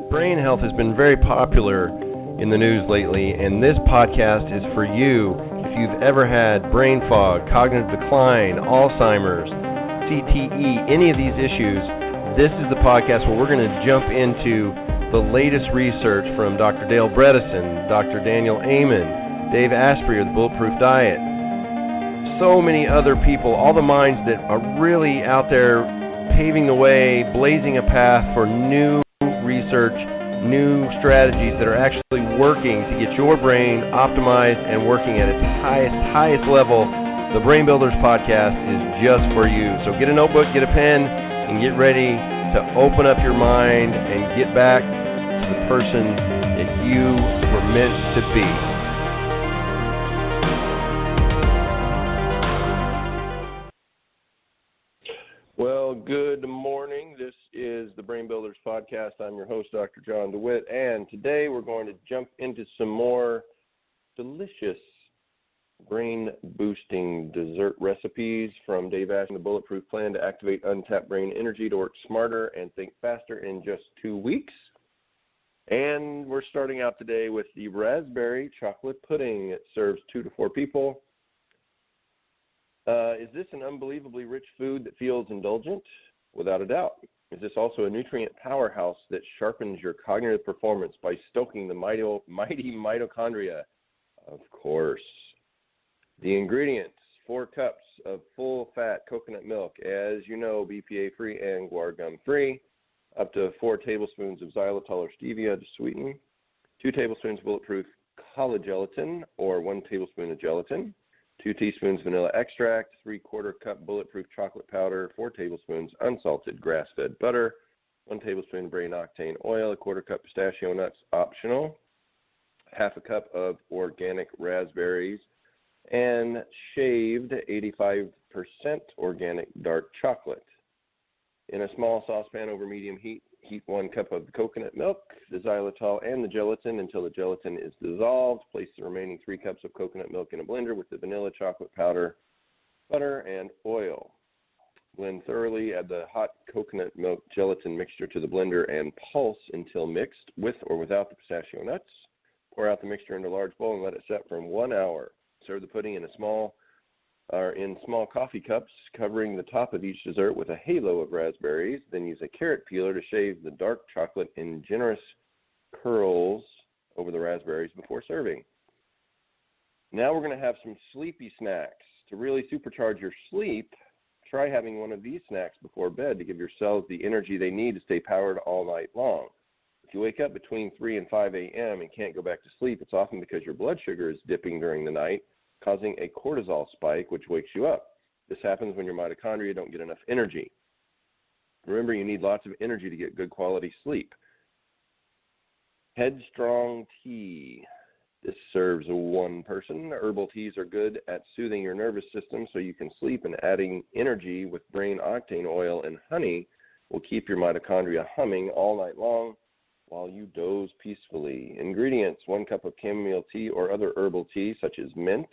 Brain health has been very popular in the news lately, and this podcast is for you. If you've ever had brain fog, cognitive decline, Alzheimer's, CTE, any of these issues, this is the podcast where we're going to jump into the latest research from Dr. Dale Bredesen, Dr. Daniel Amen, Dave Asprey of the Bulletproof Diet, so many other people, all the minds that are really out there paving the way, blazing a path for new research, new strategies that are actually working to get your brain optimized and working at its highest level. The Brain Builders podcast is just for you. So get a notebook, get a pen, and get ready to open up your mind and get back to the person that you were meant to be. Well, good morning. This is the Brain Builders podcast. I'm your host, Dr. John DeWitt, and today we're going to jump into some more delicious brain-boosting dessert recipes from Dave Asprey, the Bulletproof Plan to activate untapped brain energy to work smarter and think faster in just 2 weeks. And we're starting out today with the raspberry chocolate pudding. It serves 2 to 4 people. Is this an unbelievably rich food that feels indulgent? Without a doubt. Is this also a nutrient powerhouse that sharpens your cognitive performance by stoking the mighty mitochondria? Of course. The ingredients: 4 cups of full-fat coconut milk, as you know, BPA-free and guar gum-free, up to 4 tablespoons of xylitol or stevia to sweeten, 2 tablespoons bulletproof collagen or 1 tablespoon of gelatin, 2 teaspoons vanilla extract, 3/4 cup bulletproof chocolate powder, 4 tablespoons unsalted grass-fed butter, 1 tablespoon brain octane oil, 1/4 cup pistachio nuts, optional, 1/2 cup of organic raspberries, and shaved 85% organic dark chocolate. In a small saucepan over medium heat, heat 1 cup of the coconut milk, the xylitol, and the gelatin until the gelatin is dissolved. Place the remaining 3 cups of coconut milk in a blender with the vanilla, chocolate powder, butter, and oil. Blend thoroughly. Add the hot coconut milk gelatin mixture to the blender and pulse until mixed with or without the pistachio nuts. Pour out the mixture into a large bowl and let it set for 1 hour. Serve the pudding in small coffee cups, covering the top of each dessert with a halo of raspberries. Then use a carrot peeler to shave the dark chocolate in generous curls over the raspberries before serving. Now we're going to have some sleepy snacks. To really supercharge your sleep, try having one of these snacks before bed to give your cells the energy they need to stay powered all night long. If you wake up between 3 and 5 a.m. and can't go back to sleep, it's often because your blood sugar is dipping during the night, causing a cortisol spike, which wakes you up. This happens when your mitochondria don't get enough energy. Remember, you need lots of energy to get good quality sleep. Headstrong tea. This serves 1 person. Herbal teas are good at soothing your nervous system so you can sleep, and adding energy with brain octane oil and honey will keep your mitochondria humming all night long while you doze peacefully. Ingredients: 1 cup of chamomile tea or other herbal tea such as mint,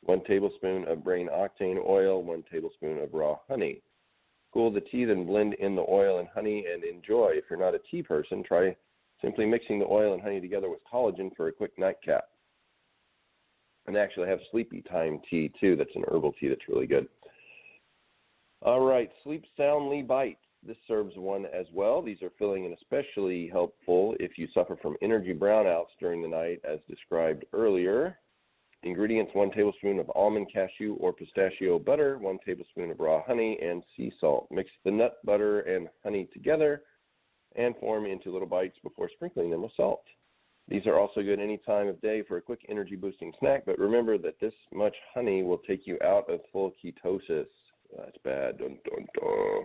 1 tablespoon of brain octane oil, 1 tablespoon of raw honey. Cool the tea, then blend in the oil and honey and enjoy. If you're not a tea person, try simply mixing the oil and honey together with collagen for a quick nightcap. And they actually have sleepy time tea too. That's an herbal tea that's really good. All right, sleep soundly bites. This serves 1 as well. These are filling and especially helpful if you suffer from energy brownouts during the night, as described earlier. Ingredients: 1 tablespoon of almond, cashew, or pistachio butter, 1 tablespoon of raw honey, and sea salt. Mix the nut butter and honey together and form into little bites before sprinkling them with salt. These are also good any time of day for a quick energy-boosting snack, but remember that this much honey will take you out of full ketosis. That's bad. Dun, dun, dun.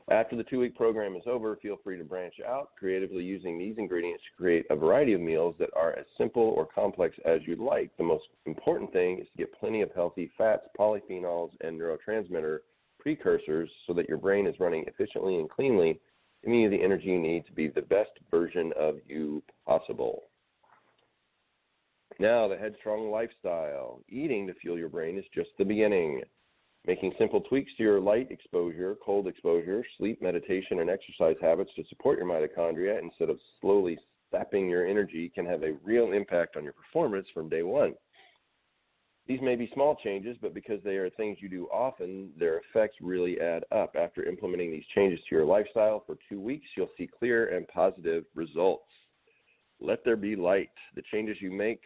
After the 2-week program is over, feel free to branch out, creatively using these ingredients to create a variety of meals that are as simple or complex as you'd like. The most important thing is to get plenty of healthy fats, polyphenols, and neurotransmitter precursors so that your brain is running efficiently and cleanly, giving you the energy you need to be the best version of you possible. Now, the headstrong lifestyle. Eating to fuel your brain is just the beginning. Making simple tweaks to your light exposure, cold exposure, sleep, meditation, and exercise habits to support your mitochondria instead of slowly sapping your energy can have a real impact on your performance from day one. These may be small changes, but because they are things you do often, their effects really add up. After implementing these changes to your lifestyle for 2 weeks, you'll see clear and positive results. Let there be light. The changes you make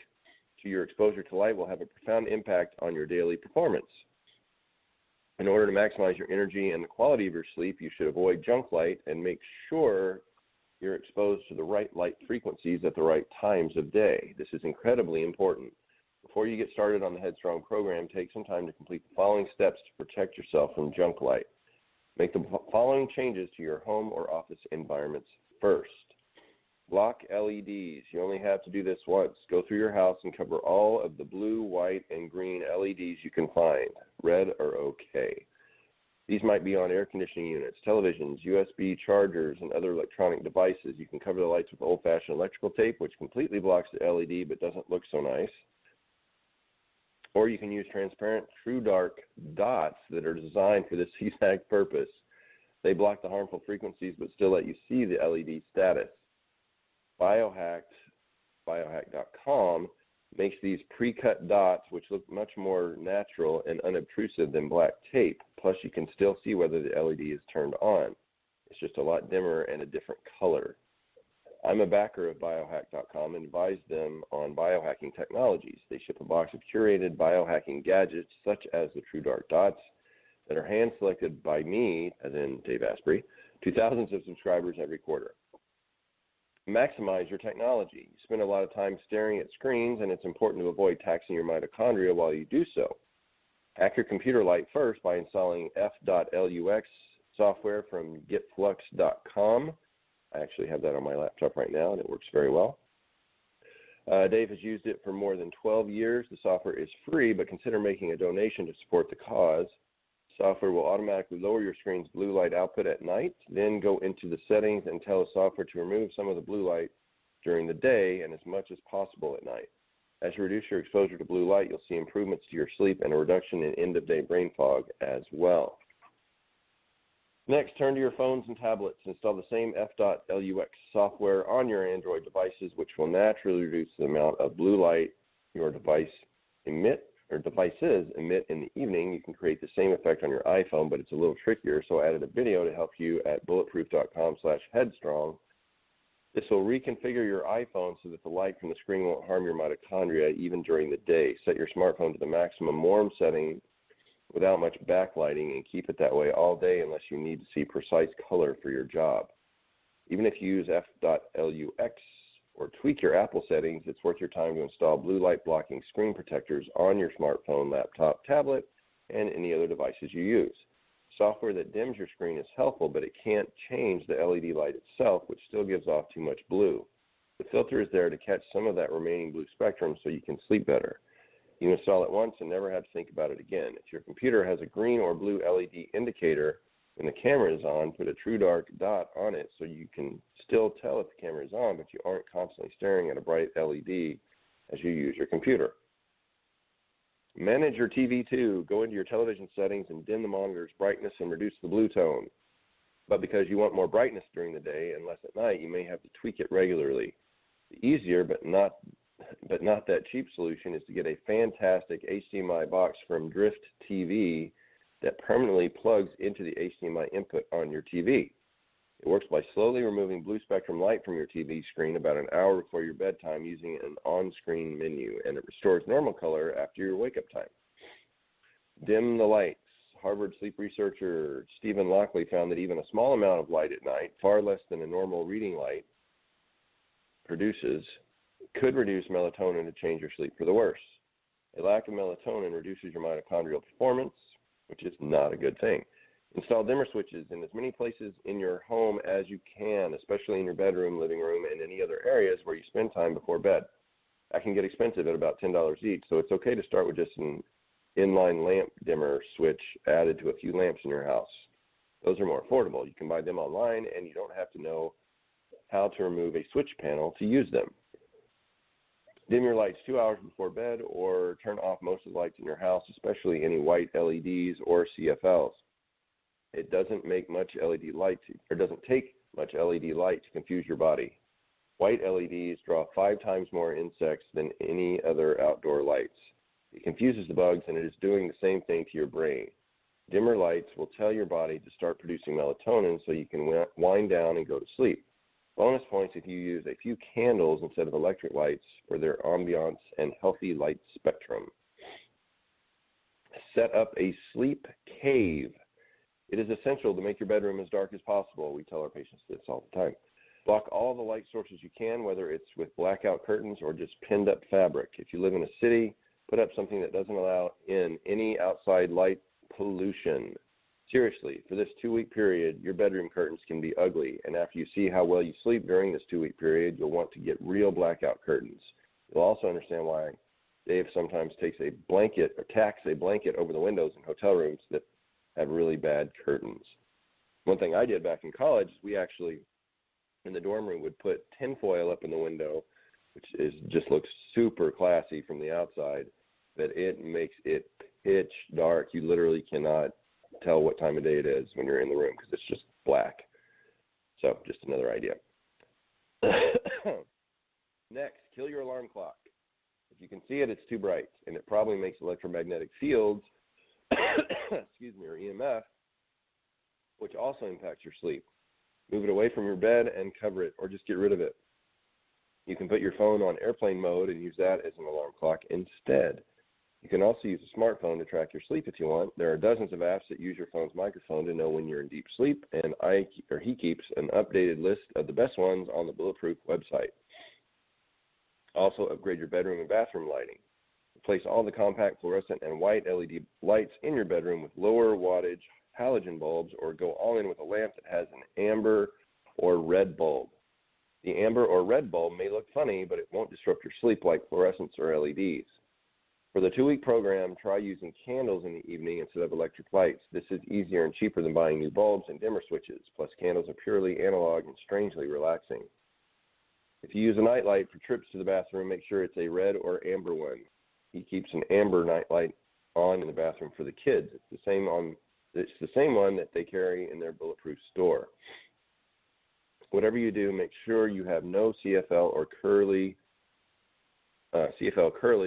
to your exposure to light will have a profound impact on your daily performance. In order to maximize your energy and the quality of your sleep, you should avoid junk light and make sure you're exposed to the right light frequencies at the right times of day. This is incredibly important. Before you get started on the Headstrong program, take some time to complete the following steps to protect yourself from junk light. Make the following changes to your home or office environments first. Block LEDs. You only have to do this once. Go through your house and cover all of the blue, white, and green LEDs you can find. Red are okay. These might be on air conditioning units, televisions, USB chargers, and other electronic devices. You can cover the lights with old-fashioned electrical tape, which completely blocks the LED but doesn't look so nice. Or you can use transparent true dark dots that are designed for this exact purpose. They block the harmful frequencies but still let you see the LED status. Biohack.com makes these pre-cut dots which look much more natural and unobtrusive than black tape. Plus, you can still see whether the LED is turned on. It's just a lot dimmer and a different color. I'm a backer of Biohack.com and advise them on biohacking technologies. They ship a box of curated biohacking gadgets such as the True Dark Dots that are hand-selected by me, as in Dave Asprey, to thousands of subscribers every quarter. Maximize your technology. You spend a lot of time staring at screens, and it's important to avoid taxing your mitochondria while you do so. Hack your computer light first by installing f.lux software from getflux.com. I actually have that on my laptop right now, and it works very well. Dave has used it for more than 12 years. The software is free, but consider making a donation to support the cause. Software will automatically lower your screen's blue light output at night, then go into the settings and tell the software to remove some of the blue light during the day and as much as possible at night. As you reduce your exposure to blue light, you'll see improvements to your sleep and a reduction in end-of-day brain fog as well. Next, turn to your phones and tablets. Install the same f.lux software on your Android devices, which will naturally reduce the amount of blue light your devices emit in the evening. You can create the same effect on your iPhone, but it's a little trickier, so I added a video to help you at bulletproof.com/headstrong. This will reconfigure your iPhone so that the light from the screen won't harm your mitochondria even during the day. Set your smartphone to the maximum warm setting without much backlighting and keep it that way all day unless you need to see precise color for your job. Even if you use f.lux or tweak your Apple settings, it's worth your time to install blue light blocking screen protectors on your smartphone, laptop, tablet, and any other devices you use. Software that dims your screen is helpful, but it can't change the LED light itself, which still gives off too much blue. The filter is there to catch some of that remaining blue spectrum so you can sleep better. You install it once and never have to think about it again. If your computer has a green or blue LED indicator when the camera is on, put a true dark dot on it so you can still tell if the camera is on, but you aren't constantly staring at a bright LED as you use your computer. Manage your TV too. Go into your television settings and dim the monitor's brightness and reduce the blue tone. But because you want more brightness during the day and less at night, you may have to tweak it regularly. The easier but not that cheap solution is to get a fantastic HDMI box from Drift TV that permanently plugs into the HDMI input on your TV. It works by slowly removing blue spectrum light from your TV screen about an hour before your bedtime using an on-screen menu, and it restores normal color after your wake-up time. Dim the lights. Harvard sleep researcher Stephen Lockley found that even a small amount of light at night, far less than a normal reading light produces, could reduce melatonin to change your sleep for the worse. A lack of melatonin reduces your mitochondrial performance, which is not a good thing. Install dimmer switches in as many places in your home as you can, especially in your bedroom, living room, and any other areas where you spend time before bed. That can get expensive at about $10 each, so it's okay to start with just an inline lamp dimmer switch added to a few lamps in your house. Those are more affordable. You can buy them online, and you don't have to know how to remove a switch panel to use them. Dim your lights 2 hours before bed, or turn off most of the lights in your house, especially any white LEDs or CFLs. It doesn't make much LED light, or doesn't take much LED light to confuse your body. White LEDs draw 5 times more insects than any other outdoor lights. It confuses the bugs, and it is doing the same thing to your brain. Dimmer lights will tell your body to start producing melatonin so you can wind down and go to sleep. Bonus points if you use a few candles instead of electric lights for their ambiance and healthy light spectrum. Set up a sleep cave. It is essential to make your bedroom as dark as possible. We tell our patients this all the time. Block all the light sources you can, whether it's with blackout curtains or just pinned up fabric. If you live in a city, put up something that doesn't allow in any outside light pollution. Seriously, for this 2-week period, your bedroom curtains can be ugly, and after you see how well you sleep during this 2-week period, you'll want to get real blackout curtains. You'll also understand why Dave sometimes tacks a blanket over the windows in hotel rooms that have really bad curtains. One thing I did back in college is we actually, in the dorm room, would put tinfoil up in the window, which just looks super classy from the outside, but it makes it pitch dark. You literally cannot tell what time of day it is when you're in the room because it's just black. So just another idea. Next, kill your alarm clock. If you can see it, it's too bright, and it probably makes electromagnetic fields, or EMF, which also impacts your sleep. Move it away from your bed and cover it, or just get rid of it. You can put your phone on airplane mode and use that as an alarm clock instead. You can also use a smartphone to track your sleep if you want. There are dozens of apps that use your phone's microphone to know when you're in deep sleep, and he keeps an updated list of the best ones on the Bulletproof website. Also, upgrade your bedroom and bathroom lighting. Replace all the compact fluorescent and white LED lights in your bedroom with lower wattage halogen bulbs, or go all in with a lamp that has an amber or red bulb. The amber or red bulb may look funny, but it won't disrupt your sleep like fluorescents or LEDs. For the 2-week program, try using candles in the evening instead of electric lights. This is easier and cheaper than buying new bulbs and dimmer switches. Plus, candles are purely analog and strangely relaxing. If you use a nightlight for trips to the bathroom, make sure it's a red or amber one. He keeps an amber nightlight on in the bathroom for the kids. It's the same one that they carry in their Bulletproof store. Whatever you do, make sure you have no CFL curly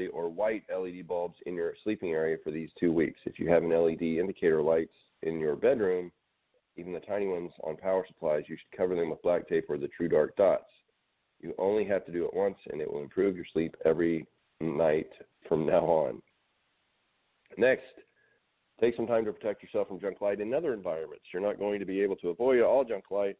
or white LED bulbs in your sleeping area for these 2 weeks. If you have an LED indicator lights in your bedroom, even the tiny ones on power supplies, you should cover them with black tape or the True Dark dots. You only have to do it once, and it will improve your sleep every night from now on. Next, take some time to protect yourself from junk light in other environments. You're not going to be able to avoid all junk light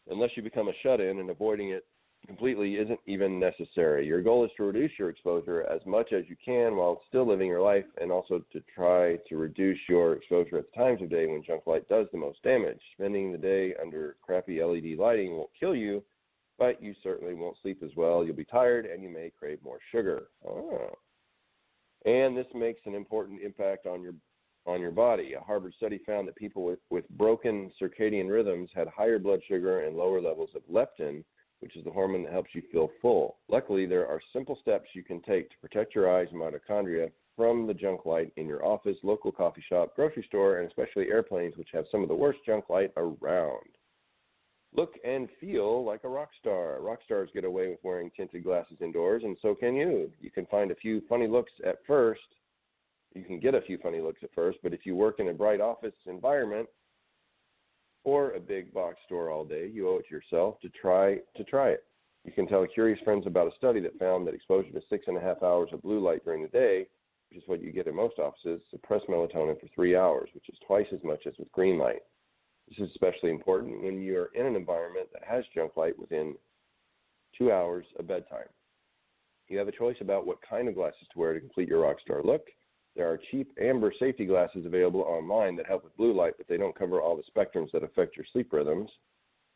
unless you become a shut-in, and avoiding it completely isn't even necessary. Your goal is to reduce your exposure as much as you can while still living your life, and also to try to reduce your exposure at the times of day when junk light does the most damage. Spending the day under crappy LED lighting won't kill you, but you certainly won't sleep as well. You'll be tired, and you may crave more sugar. And this makes an important impact on your body. A Harvard study found that people with broken circadian rhythms had higher blood sugar and lower levels of leptin, which is the hormone that helps you feel full. Luckily, there are simple steps you can take to protect your eyes and mitochondria from the junk light in your office, local coffee shop, grocery store, and especially airplanes, which have some of the worst junk light around. Look and feel like a rock star. Rock stars get away with wearing tinted glasses indoors, and so can you. You can get a few funny looks at first, but if you work in a bright office environment or a big box store all day, you owe it to yourself to try it. You can tell curious friends about a study that found that exposure to 6.5 hours of blue light during the day, which is what you get in most offices, suppressed melatonin for 3 hours, which is twice as much as with green light. This is especially important when you're in an environment that has junk light within 2 hours of bedtime. You have a choice about what kind of glasses to wear to complete your rock star look. There are cheap amber safety glasses available online that help with blue light, but they don't cover all the spectrums that affect your sleep rhythms.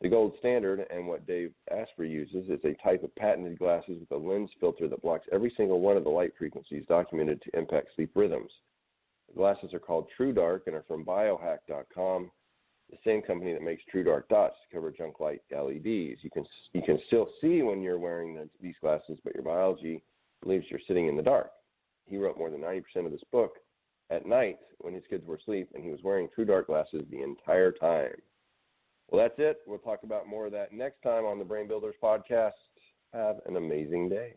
The gold standard, and what Dave Asprey uses, is a type of patented glasses with a lens filter that blocks every single one of the light frequencies documented to impact sleep rhythms. The glasses are called True Dark and are from biohack.com, the same company that makes True Dark dots to cover junk light LEDs. You can still see when you're wearing these glasses, but your biology believes you're sitting in the dark. He wrote more than 90% of this book at night when his kids were asleep, and he was wearing true dark glasses the entire time. Well, that's it. We'll talk about more of that next time on the Brain Builders podcast. Have an amazing day.